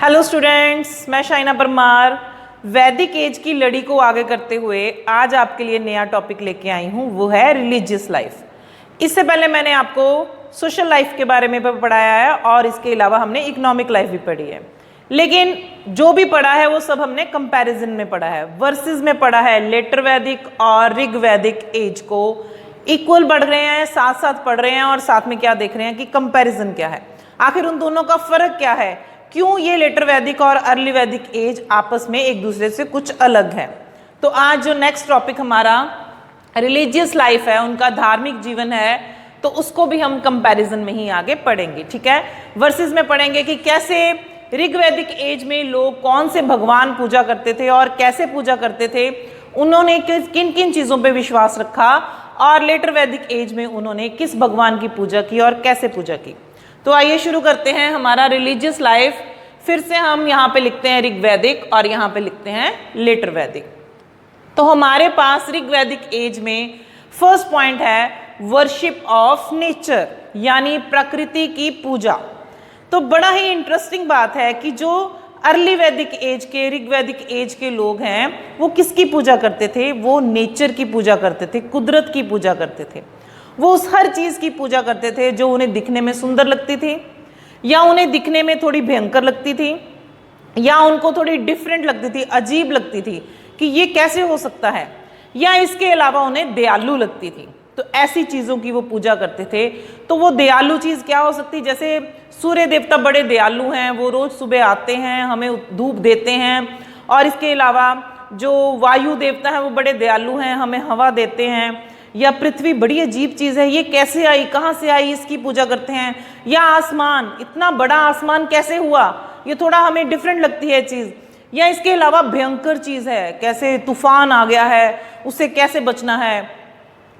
Hello students, मैं शाइना परमार वैदिक as की लड़ी को आगे करते हुए आज आपके लिए नया टॉपिक लेके आई हूँ, वो है रिलीजियस लाइफ। इससे पहले मैंने आपको सोशल लाइफ के बारे में पढ़ाया है और इसके अलावा हमने इकोनॉमिक लाइफ भी पढ़ी है, लेकिन जो भी पढ़ा है वो सब हमने कंपैरिजन में पढ़ा है, वर्सेस में पढ़ा है। लेटर वैदिक और ऋग वैदिक एज को इक्वल पढ़ रहे हैं, साथ साथ पढ़ रहे हैं और साथ में क्या देख रहे हैं कि कंपैरिजन क्या है, आखिर उन दोनों का फर्क क्या है, क्यों ये लेटर वैदिक और अर्ली वैदिक एज आपस में एक दूसरे से कुछ अलग है। तो आज जो नेक्स्ट टॉपिक हमारा रिलीजियस लाइफ है, उनका धार्मिक जीवन है, तो उसको भी हम कंपैरिजन में ही आगे पढ़ेंगे। ठीक है, वर्सेस में पढ़ेंगे कि कैसे ऋग वैदिक एज में लोग कौन से भगवान पूजा करते थे और कैसे पूजा करते थे, उन्होंने किन किन चीज़ों पे विश्वास रखा, और लेटर वैदिक एज में उन्होंने किस भगवान की पूजा की और कैसे पूजा की। तो आइए शुरू करते हैं हमारा रिलीजियस लाइफ। फिर से हम यहाँ पे लिखते हैं ऋग वैदिक और यहाँ पे लिखते हैं लेटर वैदिक। तो हमारे पास ऋग वैदिक एज में फर्स्ट पॉइंट है वर्शिप ऑफ नेचर, यानी प्रकृति की पूजा। तो बड़ा ही इंटरेस्टिंग बात है कि जो अर्ली वैदिक एज के, ऋग वैदिक एज के लोग हैं, वो किसकी पूजा करते थे? वो नेचर की पूजा करते थे, कुदरत की पूजा करते थे। वो उस हर चीज़ की पूजा करते थे जो उन्हें दिखने में सुंदर लगती थी, या उन्हें दिखने में थोड़ी भयंकर लगती थी, या उनको थोड़ी डिफरेंट लगती थी, अजीब लगती थी कि ये कैसे हो सकता है, या इसके अलावा उन्हें दयालु लगती थी। तो ऐसी चीज़ों की वो पूजा करते थे। तो वो दयालु चीज़ क्या हो सकती? जैसे सूर्य देवता बड़े दयालु हैं, वो रोज़ सुबह आते हैं, हमें धूप देते हैं, और इसके अलावा जो वायु देवता है वो बड़े दयालु हैं, हमें हवा देते हैं। या पृथ्वी बड़ी अजीब चीज़ है, ये कैसे आई, कहाँ से आई, इसकी पूजा करते हैं। या आसमान, इतना बड़ा आसमान कैसे हुआ, ये थोड़ा हमें डिफरेंट लगती है चीज़। या इसके अलावा भयंकर चीज़ है, कैसे तूफान आ गया है, उससे कैसे बचना है।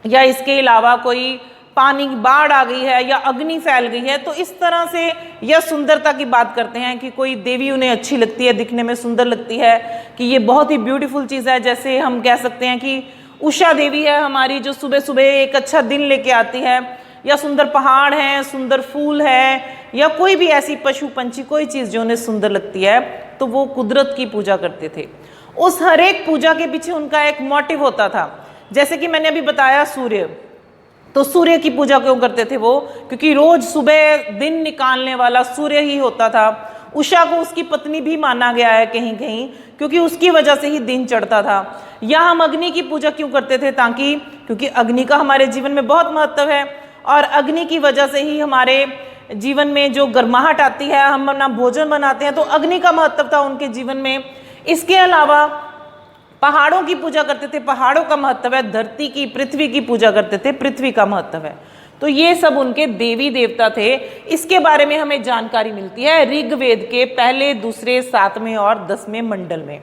या इसके अलावा कोई पानी की बाढ़ आ गई है, या अग्नि फैल गई है। तो इस तरह से यह सुंदरता की बात करते हैं कि कोई देवी उन्हें अच्छी लगती है, दिखने में सुंदर लगती है, कि ये बहुत ही ब्यूटीफुल चीज़ है। जैसे हम कह सकते हैं कि उषा देवी है हमारी, जो सुबह सुबह एक अच्छा दिन लेके आती है, या सुंदर पहाड़ हैं, सुंदर फूल है, या कोई भी ऐसी पशु पंछी, कोई चीज़ जो उन्हें सुंदर लगती है, तो वो कुदरत की पूजा करते थे। उस हर एक पूजा के पीछे उनका एक मोटिव होता था। जैसे कि मैंने अभी बताया सूर्य, तो सूर्य की पूजा क्यों करते थे वो? क्योंकि रोज सुबह दिन निकालने वाला सूर्य ही होता था। उषा को उसकी पत्नी भी माना गया है कहीं कहीं, क्योंकि उसकी वजह से ही दिन चढ़ता था। या हम अग्नि की पूजा क्यों करते थे? क्योंकि अग्नि का हमारे जीवन में बहुत महत्व है, और अग्नि की वजह से ही हमारे जीवन में जो गर्माहट आती है, हम अपना भोजन बनाते हैं, तो अग्नि का महत्व था उनके जीवन में। इसके अलावा पहाड़ों की पूजा करते थे, पहाड़ों का महत्व है। धरती की, पृथ्वी की पूजा करते थे, पृथ्वी का महत्व है। तो ये सब उनके देवी देवता थे। इसके बारे में हमें जानकारी मिलती है ऋग्वेद के पहले, दूसरे, 7वें और 10वें मंडल में।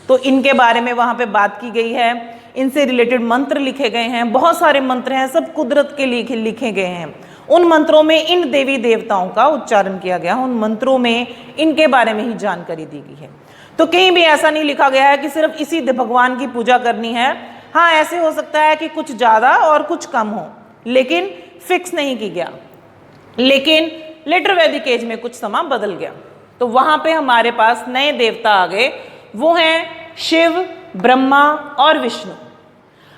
तो इनके बारे में वहाँ पे बात की गई है, इनसे रिलेटेड मंत्र लिखे गए हैं, बहुत सारे मंत्र हैं, सब कुदरत के लिखे गए हैं। उन मंत्रों में इन देवी देवताओं का उच्चारण किया गया, उन मंत्रों में इनके बारे में ही जानकारी दी गई है। तो कहीं भी ऐसा नहीं लिखा गया है कि सिर्फ इसी भगवान की पूजा करनी है। हाँ, ऐसे हो सकता है कि कुछ ज़्यादा और कुछ कम हो, लेकिन फिक्स नहीं की गया। लेकिन लेटर वैदिक एज में कुछ समय बदल गया, तो वहाँ पे हमारे पास नए देवता आ गए, वो हैं शिव, ब्रह्मा और विष्णु।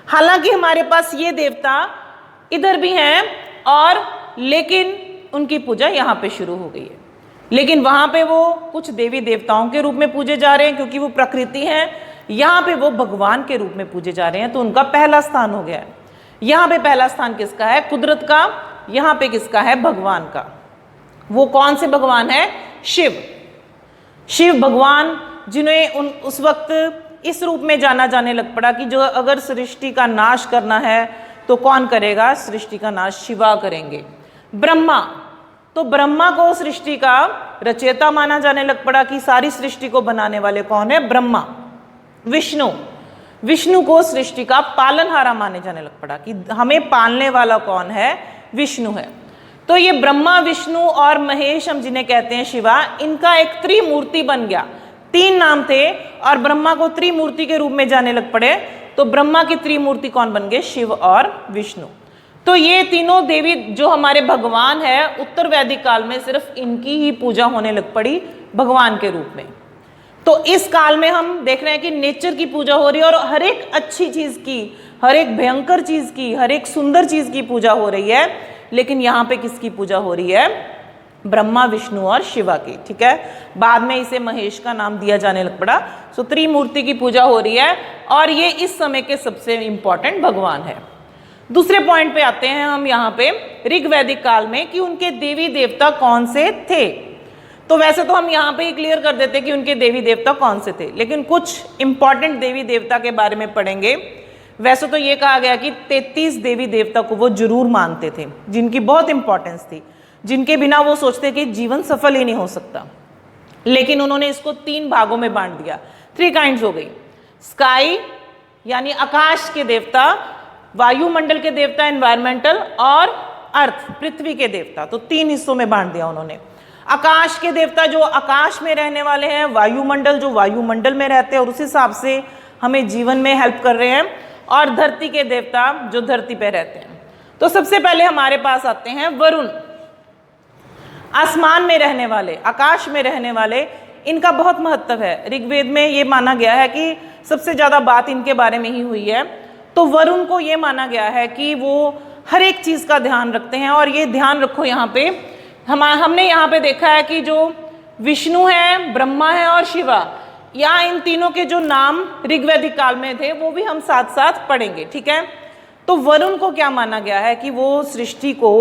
हालांकि हमारे पास ये देवता इधर भी हैं, और लेकिन उनकी पूजा यहाँ पे शुरू हो गई है। लेकिन वहाँ पे वो कुछ देवी देवताओं के रूप में पूजे जा रहे हैं, क्योंकि वो प्रकृति हैं। यहाँ पे वो भगवान के रूप में पूजे जा रहे हैं, तो उनका पहला स्थान हो गया है। यहाँ पे पहला स्थान किसका है? कुदरत का। यहाँ पे किसका है? भगवान का। वो कौन से भगवान है? शिव। शिव भगवान, जिन्हें उस वक्त इस रूप में जाना जाने लग पड़ा कि जो अगर सृष्टि का नाश करना है तो कौन करेगा? सृष्टि का नाश शिवा करेंगे। ब्रह्मा, तो ब्रह्मा को सृष्टि का रचयिता माना जाने लग पड़ा कि सारी सृष्टि को बनाने वाले कौन है? ब्रह्मा। विष्णु, विष्णु को सृष्टि का पालनहारा माने जाने लग पड़ा कि हमें पालने वाला कौन है? विष्णु है। तो ये ब्रह्मा, विष्णु और महेश, हम जिन्हें कहते हैं शिवा, इनका एक त्रिमूर्ति बन गया। 3 नाम थे और ब्रह्मा को त्रिमूर्ति के रूप में जाने लग पड़े। तो ब्रह्मा की त्रिमूर्ति कौन बन गए? शिव और विष्णु। तो ये तीनों देवी जो हमारे भगवान है, उत्तर वैदिक काल में सिर्फ इनकी ही पूजा होने लग पड़ी भगवान के रूप में। तो इस काल में हम देख रहे हैं कि नेचर की पूजा हो रही है, और हर एक अच्छी चीज की, हर एक भयंकर चीज की, हर एक सुंदर चीज की पूजा हो रही है। लेकिन यहाँ पे किसकी पूजा हो रही है? ब्रह्मा, विष्णु और शिवा की। ठीक है, बाद में इसे महेश का नाम दिया जाने लग पड़ा। सो त्रिमूर्ति की पूजा हो रही है, और ये इस समय के सबसे इंपॉर्टेंट भगवान है। दूसरे पॉइंट पे आते हैं हम यहाँ पे ऋग्वैदिक काल में, कि उनके देवी देवता कौन से थे। तो वैसे तो हम यहाँ पे ही क्लियर कर देते कि उनके देवी देवता कौन से थे, लेकिन कुछ इंपॉर्टेंट देवी देवता के बारे में पढ़ेंगे। वैसे तो ये कहा गया कि 33 देवी देवता को वो जरूर मानते थे, जिनकी बहुत इंपॉर्टेंस थी, जिनके बिना वो सोचते कि जीवन सफल ही नहीं हो सकता। लेकिन उन्होंने इसको 3 भागों में बांट दिया। 3 काइंड्स हो गई। स्काई यानी आकाश के देवता, वायुमंडल के देवता एनवायरमेंटल, और अर्थ पृथ्वी के देवता। तो 3 हिस्सों में बांट दिया उन्होंने। आकाश के देवता जो आकाश में रहने वाले हैं, वायुमंडल जो वायुमंडल में रहते हैं और उस हिसाब से हमें जीवन में हेल्प कर रहे हैं, और धरती के देवता जो धरती पे रहते हैं। तो सबसे पहले हमारे पास आते हैं वरुण, आसमान में रहने वाले, आकाश में रहने वाले। इनका बहुत महत्व है। ऋग्वेद में ये माना गया है कि सबसे ज़्यादा बात इनके बारे में ही हुई है। तो वरुण को ये माना गया है कि वो हर एक चीज़ का ध्यान रखते हैं। और ये ध्यान रखो, यहाँ पे हमने यहाँ पे देखा है कि जो विष्णु है, ब्रह्मा है और शिवा, या इन तीनों के जो नाम ऋग्वैदिक काल में थे वो भी हम साथ साथ पढ़ेंगे। ठीक है, तो वरुण को क्या माना गया है कि वो सृष्टि को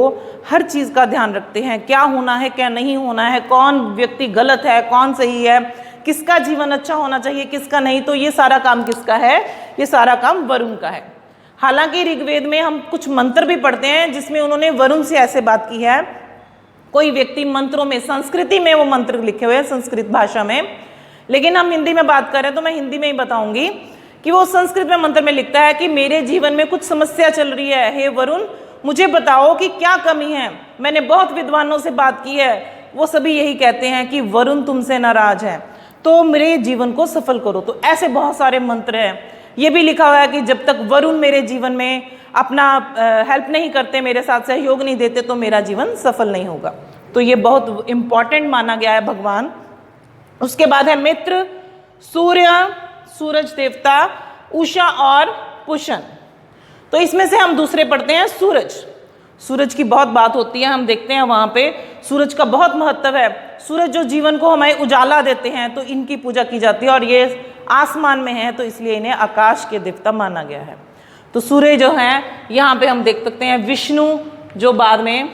हर चीज़ का ध्यान रखते हैं, क्या होना है क्या नहीं होना है, कौन व्यक्ति गलत है कौन सही है, किसका जीवन अच्छा होना चाहिए किसका नहीं। तो ये सारा काम किसका है? ये सारा काम वरुण का है। हालांकि ऋग्वेद में हम कुछ मंत्र भी पढ़ते हैं जिसमें उन्होंने वरुण से ऐसे बात की है। कोई व्यक्ति मंत्रों में, संस्कृति में वो मंत्र लिखे हुए हैं संस्कृत भाषा में, लेकिन हम हिंदी में बात करें तो मैं हिंदी में ही बताऊंगी कि वो संस्कृत में मंत्र में लिखता है कि मेरे जीवन में कुछ समस्या चल रही है, हे वरुण मुझे बताओ कि क्या कमी है। मैंने बहुत विद्वानों से बात की है, वो सभी यही कहते हैं कि वरुण तुमसे नाराज है, तो मेरे जीवन को सफल करो। तो ऐसे बहुत सारे मंत्र हैं। ये भी लिखा हुआ है कि जब तक वरुण मेरे जीवन में अपना हेल्प नहीं करते, मेरे साथ सहयोग नहीं देते, तो मेरा जीवन सफल नहीं होगा। तो ये बहुत इंपॉर्टेंट माना गया है भगवान। उसके बाद है मित्र, सूर्य, सूरज देवता, उषा और पुष्ण। तो इसमें से हम दूसरे पढ़ते हैं सूरज। सूरज की बहुत बात होती है, हम देखते हैं वहाँ पे सूरज का बहुत महत्व है। सूरज जो जीवन को हमें उजाला देते हैं, तो इनकी पूजा की जाती है, और ये आसमान में है तो इसलिए इन्हें आकाश के देवता माना गया है। तो सूर्य जो है यहाँ पे हम देख सकते हैं विष्णु, जो बाद में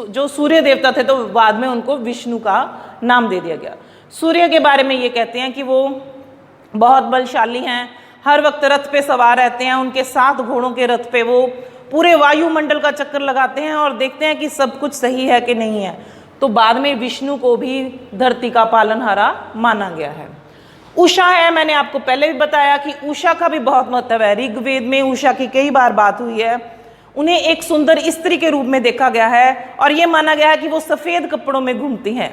जो सूर्य देवता थे तो बाद में उनको विष्णु का नाम दे दिया गया। सूर्य के बारे में ये कहते हैं कि वो बहुत बलशाली हैं, हर वक्त रथ पे सवार रहते हैं, उनके 7 घोड़ों के रथ पे वो पूरे वायुमंडल का चक्कर लगाते हैं और देखते हैं कि सब कुछ सही है कि नहीं है। तो बाद में विष्णु को भी धरती का पालनहारा माना गया है। उषा है, मैंने आपको पहले भी बताया कि उषा का भी बहुत महत्व है। ऋग्वेद में उषा की कई बार बात हुई है। उन्हें एक सुंदर स्त्री के रूप में देखा गया है, और ये माना गया है कि वो सफ़ेद कपड़ों में घूमती हैं,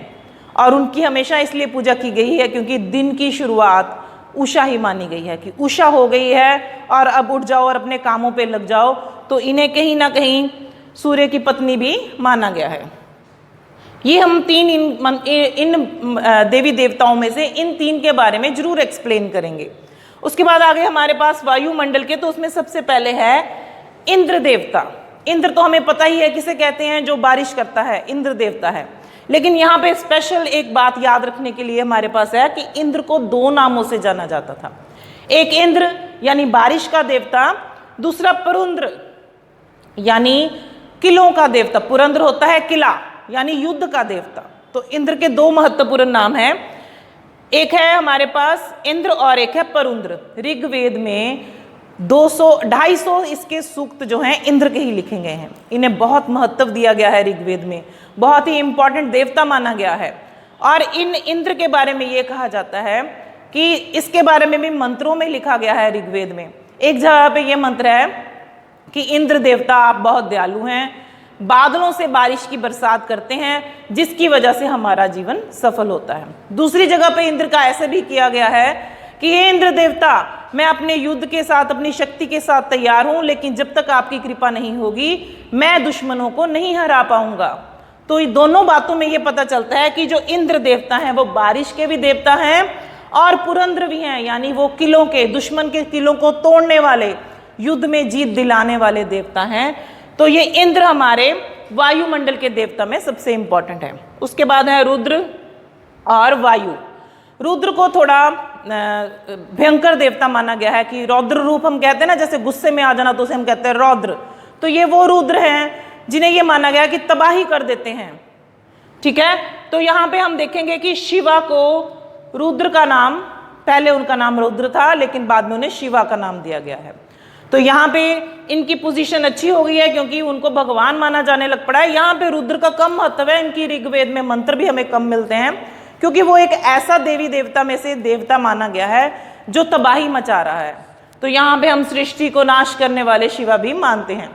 और उनकी हमेशा इसलिए पूजा की गई है क्योंकि दिन की शुरुआत उषा ही मानी गई है कि उषा हो गई है और अब उठ जाओ और अपने कामों पे लग जाओ। तो इन्हें कहीं ना कहीं सूर्य की पत्नी भी माना गया है। ये हम 3 इन देवी देवताओं में से इन 3 के बारे में जरूर एक्सप्लेन करेंगे। उसके बाद आगे हमारे पास वायुमंडल के, तो उसमें सबसे पहले है इंद्र देवता। इंद्र तो हमें पता ही है किसे कहते हैं, जो बारिश करता है, इंद्र देवता है। लेकिन यहाँ पे स्पेशल एक बात याद रखने के लिए हमारे पास है कि इंद्र को 2 नामों से जाना जाता था। एक इंद्र यानी बारिश का देवता, दूसरा पुरुंद्र यानी किलों का देवता। पुरंद्र होता है किला यानी युद्ध का देवता। तो इंद्र के 2 महत्वपूर्ण नाम हैं, एक है हमारे पास इंद्र और एक है पुरुंद्र। ऋग्वेद में 250 इसके सूक्त जो हैं इंद्र के ही लिखे गए हैं। इन्हें बहुत महत्व दिया गया है ऋग्वेद में, बहुत ही इंपॉर्टेंट देवता माना गया है। और इन इंद्र के बारे में ये कहा जाता है कि इसके बारे में भी मंत्रों में लिखा गया है ऋग्वेद में। एक जगह पे ये मंत्र है कि इंद्र देवता आप बहुत दयालु हैं, बादलों से बारिश की बरसात करते हैं जिसकी वजह से हमारा जीवन सफल होता है। दूसरी जगह पे इंद्र का ऐसे भी किया गया है कि ये इंद्र देवता मैं अपने युद्ध के साथ, अपनी शक्ति के साथ तैयार हूं, लेकिन जब तक आपकी कृपा नहीं होगी मैं दुश्मनों को नहीं हरा पाऊंगा। तो इन दोनों बातों में ये पता चलता है कि जो इंद्र देवता हैं वो बारिश के भी देवता हैं और पुरंद्र भी हैं, यानी वो किलों के, दुश्मन के किलों को तोड़ने वाले, युद्ध में जीत दिलाने वाले देवता हैं। तो ये इंद्र हमारे वायुमंडल के देवता में सबसे इंपॉर्टेंट है। उसके बाद है रुद्र और वायु। रुद्र को थोड़ा भयंकर देवता माना गया है कि रौद्र रूप हम कहते हैं ना, जैसे गुस्से में आ जाना तो उसे हम कहते हैं रौद्र। तो ये वो रुद्र हैं जिन्हें ये माना गया कि तबाही कर देते हैं। ठीक है, तो यहाँ पे हम देखेंगे कि शिवा को रुद्र का नाम, पहले उनका नाम रुद्र था लेकिन बाद में उन्हें शिवा का नाम दिया गया है। तो यहाँ पे इनकी पोजीशन अच्छी हो गई है क्योंकि उनको भगवान माना जाने लग पड़ा है। यहाँ पे रुद्र का कम महत्व है, इनकी ऋग्वेद में मंत्र भी हमें कम मिलते हैं क्योंकि वो एक ऐसा देवी देवता में से देवता माना गया है जो तबाही मचा रहा है। तो यहाँ पे हम सृष्टि को नाश करने वाले शिवा भी मानते हैं।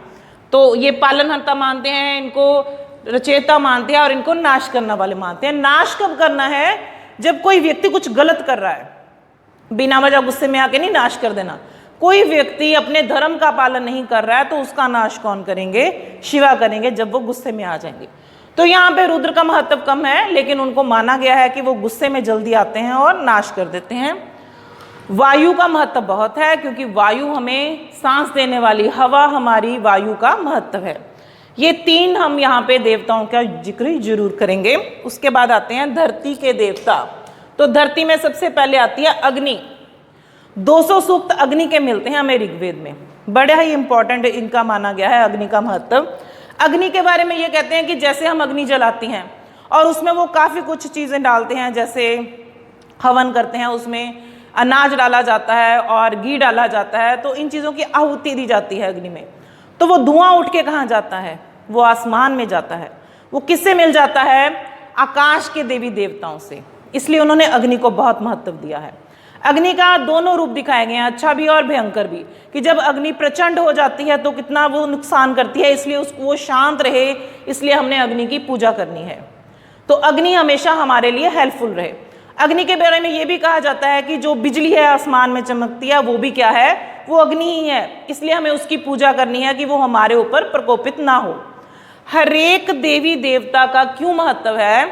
तो ये पालनहर्ता मानते हैं, इनको रचयिता मानते हैं और इनको नाश करने वाले मानते हैं। नाश कब करना है? जब कोई व्यक्ति कुछ गलत कर रहा है, बिना वजह गुस्से में आके नहीं नाश कर देना। कोई व्यक्ति अपने धर्म का पालन नहीं कर रहा है तो उसका नाश कौन करेंगे? शिवा करेंगे, जब वो गुस्से में आ जाएंगे। तो यहाँ पे रुद्र का महत्व कम है, लेकिन उनको माना गया है कि वो गुस्से में जल्दी आते हैं और नाश कर देते हैं। वायु का महत्व बहुत है क्योंकि वायु हमें सांस देने वाली हवा, हमारी वायु का महत्व है। ये तीन हम यहाँ पे देवताओं का जिक्र जरूर करेंगे। उसके बाद आते हैं धरती के देवता। तो धरती में सबसे पहले आती है अग्नि। 200 सूक्त अग्नि के मिलते हैं हमें ऋग्वेद में, बड़ा ही इंपॉर्टेंट इनका माना गया है अग्नि का महत्व। अग्नि के बारे में ये कहते हैं कि जैसे हम अग्नि जलाती हैं और उसमें वो काफ़ी कुछ चीज़ें डालते हैं, जैसे हवन करते हैं, उसमें अनाज डाला जाता है और घी डाला जाता है, तो इन चीज़ों की आहुति दी जाती है अग्नि में। तो वो धुआं उठ के कहाँ जाता है? वो आसमान में जाता है। वो किससे मिल जाता है? आकाश के देवी देवताओं से। इसलिए उन्होंने अग्नि को बहुत महत्व दिया है। अग्नि का दोनों रूप दिखाए गए हैं, अच्छा भी और भयंकर भी, कि जब अग्नि प्रचंड हो जाती है तो कितना वो नुकसान करती है, इसलिए उसको वो शांत रहे, इसलिए हमने अग्नि की पूजा करनी है। तो अग्नि हमेशा हमारे लिए हेल्पफुल रहे। अग्नि के बारे में ये भी कहा जाता है कि जो बिजली है आसमान में चमकती है वो भी क्या है? वो अग्नि ही है। इसलिए हमें उसकी पूजा करनी है कि वो हमारे ऊपर प्रकोपित ना हो। हर एक देवी देवता का क्यों महत्व है?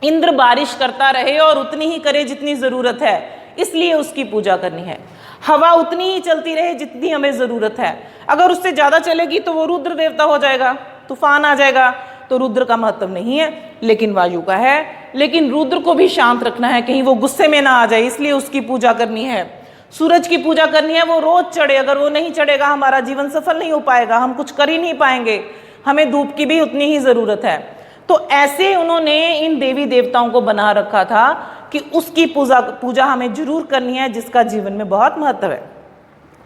इंद्र बारिश करता रहे और उतनी ही करे जितनी ज़रूरत है, इसलिए उसकी पूजा करनी है। हवा उतनी ही चलती रहे जितनी हमें ज़रूरत है, अगर उससे ज़्यादा चलेगी तो वो रुद्र देवता हो जाएगा, तूफान आ जाएगा। तो रुद्र का महत्व नहीं है, लेकिन वायु का है। लेकिन रुद्र को भी शांत रखना है, कहीं वो गुस्से में ना आ जाए, इसलिए उसकी पूजा करनी है। सूरज की पूजा करनी है, वो रोज चढ़े, अगर वो नहीं चढ़ेगा हमारा जीवन सफल नहीं हो पाएगा, हम कुछ कर ही नहीं पाएंगे। हमें धूप की भी उतनी ही ज़रूरत है। तो ऐसे उन्होंने इन देवी देवताओं को बना रखा था कि उसकी पूजा हमें जरूर करनी है, जिसका जीवन में बहुत महत्व है।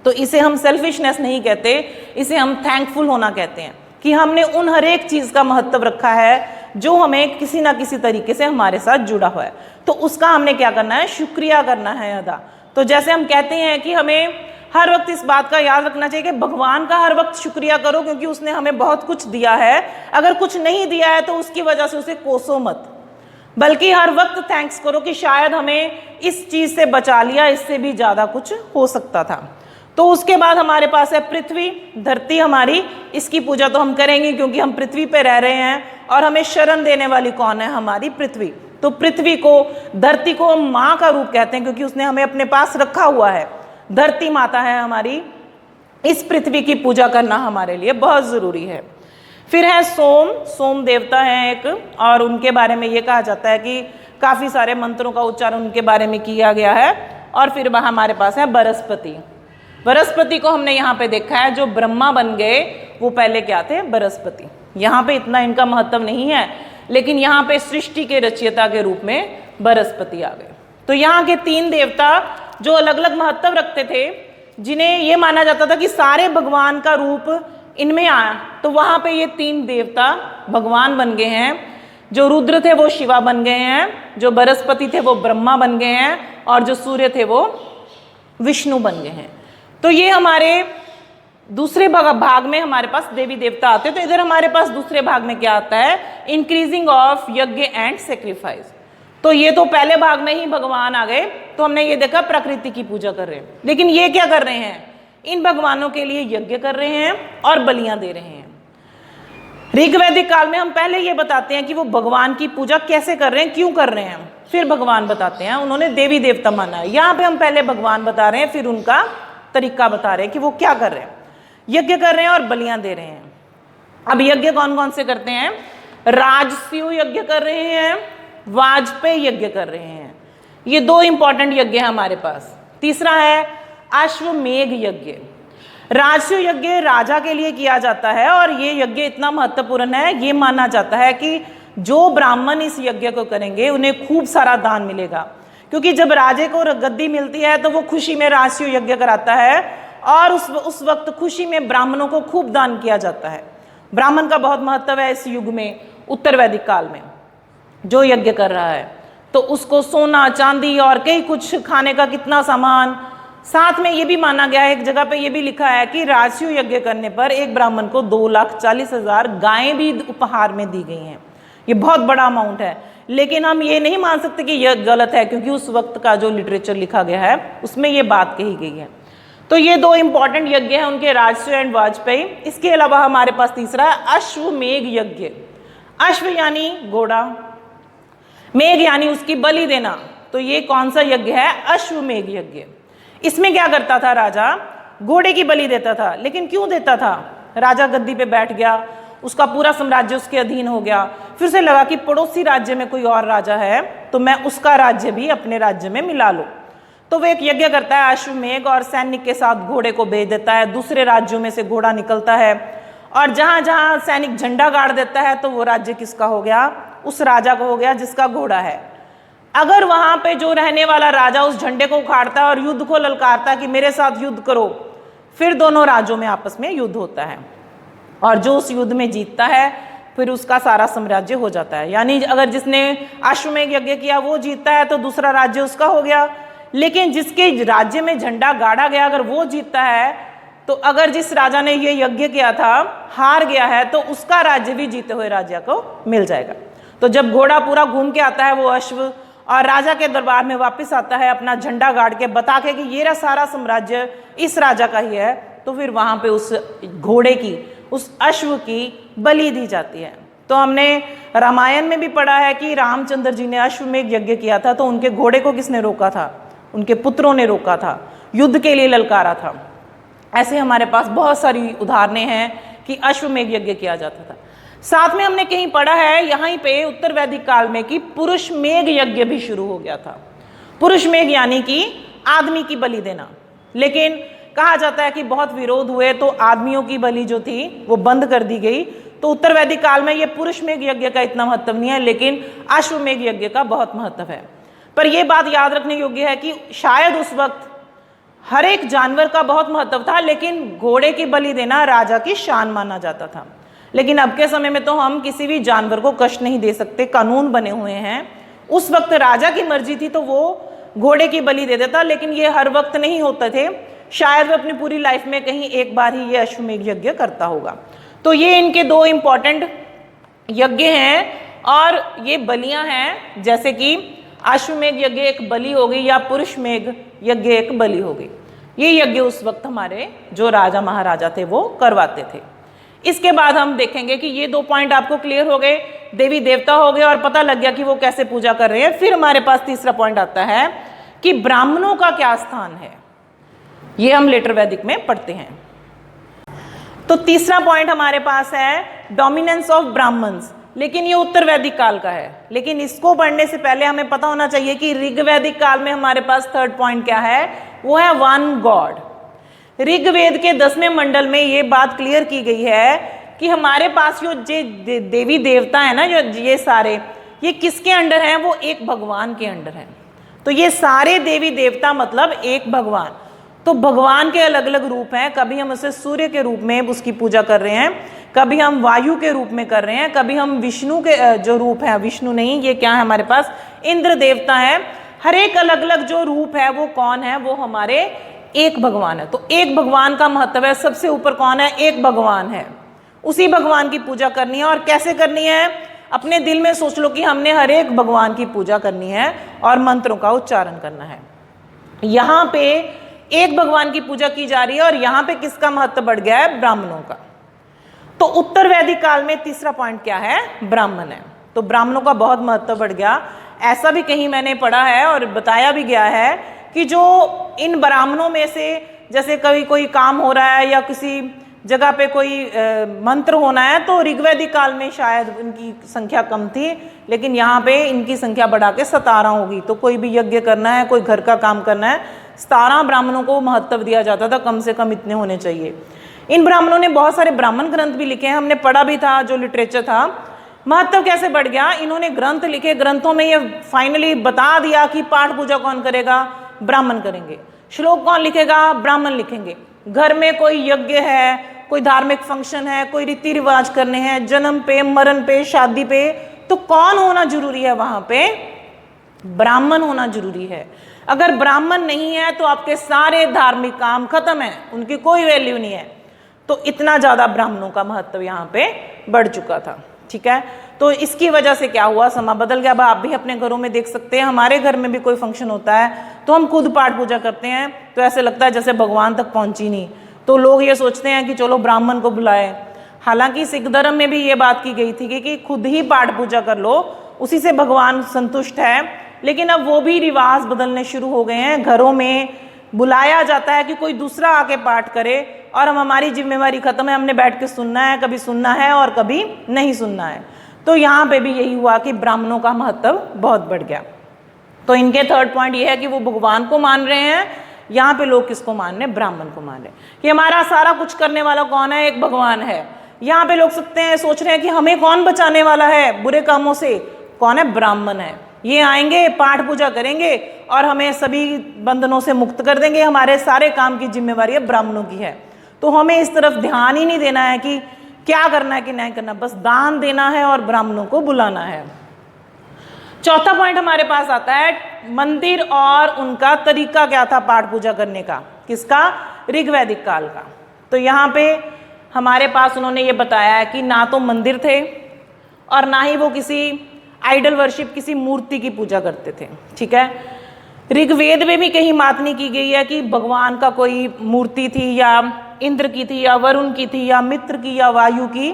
तो इसे हम सेल्फिशनेस नहीं कहते, इसे हम थैंकफुल होना कहते हैं कि हमने उन हर एक चीज़ का महत्व रखा है जो हमें किसी ना किसी तरीके से हमारे साथ जुड़ा हुआ है। तो उसका हमने क्या करना है? शुक्रिया करना है अदा। तो जैसे हम कहते हैं कि हमें हर वक्त इस बात का याद रखना चाहिए कि भगवान का हर वक्त शुक्रिया करो, क्योंकि उसने हमें बहुत कुछ दिया है। अगर कुछ नहीं दिया है तो उसकी वजह से उसे कोसो मत, बल्कि हर वक्त थैंक्स करो कि शायद हमें इस चीज़ से बचा लिया, इससे भी ज़्यादा कुछ हो सकता था। तो उसके बाद हमारे पास है पृथ्वी, धरती हमारी। इसकी पूजा तो हम करेंगे क्योंकि हम पृथ्वी पे रह रहे हैं और हमें शरण देने वाली कौन है? हमारी पृथ्वी। तो पृथ्वी को, धरती को हम माँ का रूप कहते हैं क्योंकि उसने हमें अपने पास रखा हुआ है। धरती माता है हमारी, इस पृथ्वी की पूजा करना हमारे लिए बहुत ज़रूरी है। फिर है सोम। सोम देवता हैं एक, और उनके बारे में ये कहा जाता है कि काफ़ी सारे मंत्रों का उच्चारण उनके बारे में किया गया है। और फिर हमारे पास है बृहस्पति। बृहस्पति को हमने यहाँ पे देखा है, जो ब्रह्मा बन गए वो पहले क्या थे? बृहस्पति। यहाँ पे इतना इनका महत्व नहीं है, लेकिन यहाँ पे सृष्टि के रचयिता के रूप में बृहस्पति आ गए। तो यहाँ के तीन देवता जो अलग अलग महत्व रखते थे, जिन्हें ये माना जाता था कि सारे भगवान का रूप इनमें आया, तो वहाँ पे ये तीन देवता भगवान बन गए हैं। जो रुद्र थे वो शिवा बन गए हैं, जो बृहस्पति थे वो ब्रह्मा बन गए हैं, और जो सूर्य थे वो विष्णु बन गए हैं। तो ये हमारे दूसरे भाग में हमारे पास देवी देवता आते हैं। तो इधर हमारे पास दूसरे भाग में क्या आता है? इंक्रीजिंग ऑफ यज्ञ एंड सेक्रीफाइस। तो ये तो पहले भाग में ही भगवान आ गए तो हमने ये देखा प्रकृति की पूजा कर रहे हैं, लेकिन ये क्या कर रहे हैं, इन भगवानों के लिए यज्ञ कर रहे हैं और बलियां दे रहे हैं। ऋग्वैदिक काल में हम पहले ये बताते हैं कि वो भगवान की पूजा कैसे कर रहे हैं, क्यों कर रहे हैं, फिर भगवान बताते हैं। उन्होंने देवी देवता माना है, यहाँ पे हम पहले भगवान बता रहे हैं, फिर उनका तरीका बता रहे हैं कि वो क्या कर रहे हैं। यज्ञ कर रहे हैं और बलियां दे रहे हैं। अब यज्ञ कौन कौन से करते हैं, राजस्व यज्ञ कर रहे हैं, वाजपेयी यज्ञ कर रहे हैं। ये दो इंपॉर्टेंट यज्ञ है हमारे पास। तीसरा है अश्वमेघ यज्ञ। राजस्व यज्ञ राजा के लिए किया जाता है और ये यज्ञ इतना महत्वपूर्ण है, ये माना जाता है कि जो ब्राह्मण इस यज्ञ को करेंगे उन्हें खूब सारा दान मिलेगा, क्योंकि जब राजे को गद्दी मिलती है तो वो खुशी में राजस्व यज्ञ कराता है और उस वक्त खुशी में ब्राह्मणों को खूब दान किया जाता है। ब्राह्मण का बहुत महत्व है इस युग में, उत्तर वैदिक काल में। जो यज्ञ कर रहा है तो उसको सोना चांदी और कई कुछ खाने का कितना सामान, साथ में ये भी माना गया है, एक जगह पे ये भी लिखा है कि राजस्व यज्ञ करने पर एक ब्राह्मण को 2,40,000 गायें भी उपहार में दी गई हैं। ये बहुत बड़ा अमाउंट है, लेकिन हम ये नहीं मान सकते कि यह गलत है, क्योंकि उस वक्त का जो लिटरेचर लिखा गया है उसमें ये बात कही गई है। तो ये दो इंपॉर्टेंट यज्ञ हैं उनके, राजस्व एंड वाजपेयी। इसके अलावा हमारे पास तीसरा है अश्वमेघ यज्ञ। अश्व यानी घोड़ा, मेघ यानी उसकी बलि देना। तो ये कौन सा यज्ञ है, अश्वमेघ यज्ञ। इसमें क्या करता था राजा, घोड़े की बलि देता था। लेकिन क्यों देता था, राजा गद्दी पे बैठ गया, उसका पूरा साम्राज्य उसके अधीन हो गया, फिर से लगा कि पड़ोसी राज्य में कोई और राजा है तो मैं उसका राज्य भी अपने राज्य में मिला लूं। तो वह एक यज्ञ करता है अश्वमेघ और सैनिक के साथ घोड़े को भेज देता है। दूसरे राज्यों में से घोड़ा निकलता है और जहां जहां सैनिक झंडा गाड़ देता है तो वो राज्य किसका हो गया, उस राजा को हो गया जिसका घोड़ा है। अगर वहां पे जो रहने वाला राजा उस झंडे को उखाड़ता है और युद्ध को ललकारता है कि मेरे साथ युद्ध करो, फिर दोनों राज्यों में आपस में युद्ध होता है और जो उस युद्ध में जीतता है फिर उसका सारा साम्राज्य हो जाता है। यानी अगर जिसने अश्वमेघ यज्ञ किया वो जीतता है तो दूसरा राज्य उसका हो गया, लेकिन जिसके राज्य में झंडा गाड़ा गया अगर वो जीतता है तो अगर जिस राजा ने ये यज्ञ किया था हार गया है तो उसका राज्य भी जीते हुए राजा को मिल जाएगा। तो जब घोड़ा पूरा घूम के आता है वो अश्व और राजा के दरबार में वापस आता है अपना झंडा गाड़ के बता के कि ये सारा साम्राज्य इस राजा का ही है, तो फिर वहां पे उस घोड़े की, उस अश्व की बलि दी जाती है। तो हमने रामायण में भी पढ़ा है कि रामचंद्र जी ने अश्वमेघ यज्ञ किया था तो उनके घोड़े को किसने रोका था, उनके पुत्रों ने रोका था, युद्ध के लिए ललकारा था। ऐसे हमारे पास बहुत सारी उदाहरणें हैं कि अश्वमेघ यज्ञ किया जाता था। साथ में हमने कहीं पढ़ा है यहीं पे उत्तर वैदिक काल में कि पुरुष मेघ यज्ञ भी शुरू हो गया था। पुरुष मेघ यानी कि आदमी की बलि देना, लेकिन कहा जाता है कि बहुत विरोध हुए तो आदमियों की बलि जो थी वो बंद कर दी गई। तो उत्तर वैदिक काल में ये पुरुष मेघ यज्ञ का इतना महत्व नहीं है, लेकिन अश्वमेघ यज्ञ का बहुत महत्व है। पर यह बात याद रखने योग्य है कि शायद उस वक्त हर एक जानवर का बहुत महत्व था, लेकिन घोड़े की बलि देना राजा की शान माना जाता था। लेकिन अब के समय में तो हम किसी भी जानवर को कष्ट नहीं दे सकते, कानून बने हुए हैं। उस वक्त राजा की मर्जी थी तो वो घोड़े की बलि दे देता, लेकिन ये हर वक्त नहीं होते थे। शायद वो अपनी पूरी लाइफ में कहीं एक बार ही ये अश्वमेघ यज्ञ करता होगा। तो ये इनके दो इंपॉर्टेंट यज्ञ हैं और ये बलियां हैं, जैसे कि अश्वमेघ यज्ञ एक बलि हो गई या पुरुष मेघ यज्ञ एक बलि हो गई। ये यज्ञ उस वक्त हमारे जो राजा महाराजा थे वो करवाते थे। इसके बाद हम देखेंगे कि ये दो पॉइंट आपको क्लियर हो गए, देवी देवता हो गए और पता लग गया कि वो कैसे पूजा कर रहे हैं। फिर हमारे पास तीसरा पॉइंट आता है कि ब्राह्मणों का क्या स्थान है, ये हम लेटर वैदिक में पढ़ते हैं। तो तीसरा पॉइंट हमारे पास है डोमिनेंस ऑफ ब्राह्मण्स, लेकिन ये उत्तर वैदिक काल का है। लेकिन इसको पढ़ने से पहले हमें पता होना चाहिए कि ऋग्वैदिक काल में हमारे पास थर्ड पॉइंट क्या है, वो है वन गॉड। ऋग्वेद के 10वें मंडल में ये बात क्लियर की गई है कि हमारे पास जो देवी देवता है ना, जो ये सारे ये किसके अंडर हैं, वो एक भगवान के अंडर हैं। तो ये सारे देवी देवता मतलब एक भगवान। तो भगवान के अलग अलग रूप हैं, कभी हम उसे सूर्य के रूप में उसकी पूजा कर रहे हैं, कभी हम वायु के रूप में कर रहे हैं, कभी हम विष्णु के जो रूप है, विष्णु नहीं, ये क्या है हमारे पास इंद्र देवता है। हर एक अलग अलग जो रूप है वो कौन है, वो हमारे एक भगवान है। तो एक भगवान का महत्व है, सबसे ऊपर कौन है, एक भगवान है। उसी भगवान की पूजा करनी है। और कैसे करनी है, अपने दिल में सोच लो कि हमने हर एक भगवान की पूजा करनी है और मंत्रों का उच्चारण करना है। यहाँ पे एक भगवान की पूजा की जा रही है और यहाँ पे किसका महत्व बढ़ गया है? ब्राह्मणों का। तो उत्तर वैदिक काल में तीसरा पॉइंट क्या है? ब्राह्मण है। तो ब्राह्मणों का बहुत महत्व बढ़ गया। ऐसा भी कहीं मैंने पढ़ा है और बताया भी गया है कि जो इन ब्राह्मणों में से जैसे कभी कोई काम हो रहा है या किसी जगह पे कोई मंत्र होना है तो ऋग्वैदिक काल में शायद इनकी संख्या कम थी, लेकिन यहाँ पे इनकी संख्या बढ़ा के 17 होगी। तो कोई भी यज्ञ करना है, कोई घर का काम करना है, 17 ब्राह्मणों को महत्व दिया जाता था, कम से कम इतने होने चाहिए। इन ब्राह्मणों ने बहुत सारे ब्राह्मण ग्रंथ भी लिखे हैं, हमने पढ़ा भी था, जो लिटरेचर था। महत्व कैसे बढ़ गया? इन्होंने ग्रंथ लिखे, ग्रंथों में ये फाइनली बता दिया कि पाठ पूजा कौन करेगा? ब्राह्मण करेंगे। श्लोक कौन लिखेगा? ब्राह्मण लिखेंगे। घर में कोई यज्ञ है, कोई धार्मिक फंक्शन है, कोई रीति रिवाज करने हैं, जन्म पे, मरण पे, शादी पे, तो कौन होना जरूरी है? वहां पे ब्राह्मण होना जरूरी है। अगर ब्राह्मण नहीं है तो आपके सारे धार्मिक काम खत्म है, उनकी कोई वैल्यू नहीं है। तो इतना ज्यादा ब्राह्मणों का महत्व यहाँ पे बढ़ चुका था। ठीक है, तो इसकी वजह से क्या हुआ? समा बदल गया। अब आप भी अपने घरों में देख सकते हैं, हमारे घर में भी कोई फंक्शन होता है तो हम खुद पाठ पूजा करते हैं, तो ऐसे लगता है जैसे भगवान तक पहुंची नहीं। तो लोग ये सोचते हैं कि चलो ब्राह्मण को बुलाएं। हालांकि सिख धर्म में भी ये बात की गई थी कि खुद ही पाठ पूजा कर लो, उसी से भगवान संतुष्ट है। लेकिन अब वो भी रिवाज बदलने शुरू हो गए हैं। घरों में बुलाया जाता है कि कोई दूसरा आके पाठ करे और हमारी जिम्मेवारी खत्म है, हमने बैठ के सुनना है, कभी सुनना है और कभी नहीं सुनना है। तो यहाँ पे भी यही हुआ कि ब्राह्मणों का महत्व बहुत बढ़ गया। तो इनके थर्ड पॉइंट ये है कि वो भगवान को मान रहे हैं। यहाँ पे लोग किसको मान रहे हैं? ब्राह्मण को मान रहे हैं कि हमारा सारा कुछ करने वाला कौन है? एक भगवान है। यहाँ पे लोग सोच रहे हैं कि हमें कौन बचाने वाला है बुरे कामों से? कौन है? ब्राह्मण है। ये आएंगे, पाठ पूजा करेंगे और हमें सभी बंधनों से मुक्त कर देंगे। हमारे सारे काम की जिम्मेवारी है ब्राह्मणों की है। तो हमें इस तरफ ध्यान ही नहीं देना है कि क्या करना है कि नहीं करना, बस दान देना है और ब्राह्मणों को बुलाना है। चौथा पॉइंट हमारे पास आता है मंदिर और उनका तरीका क्या था पाठ पूजा करने का? किसका? ऋग्वैदिक काल का। तो यहाँ पे हमारे पास उन्होंने ये बताया है कि ना तो मंदिर थे और ना ही वो किसी आइडल वर्शिप, किसी मूर्ति की पूजा करते थे। ठीक है, ऋग्वेद में भी कहीं बात नहीं की गई है कि भगवान का कोई मूर्ति थी या इंद्र की थी या वरुण की थी या मित्र की या वायु की।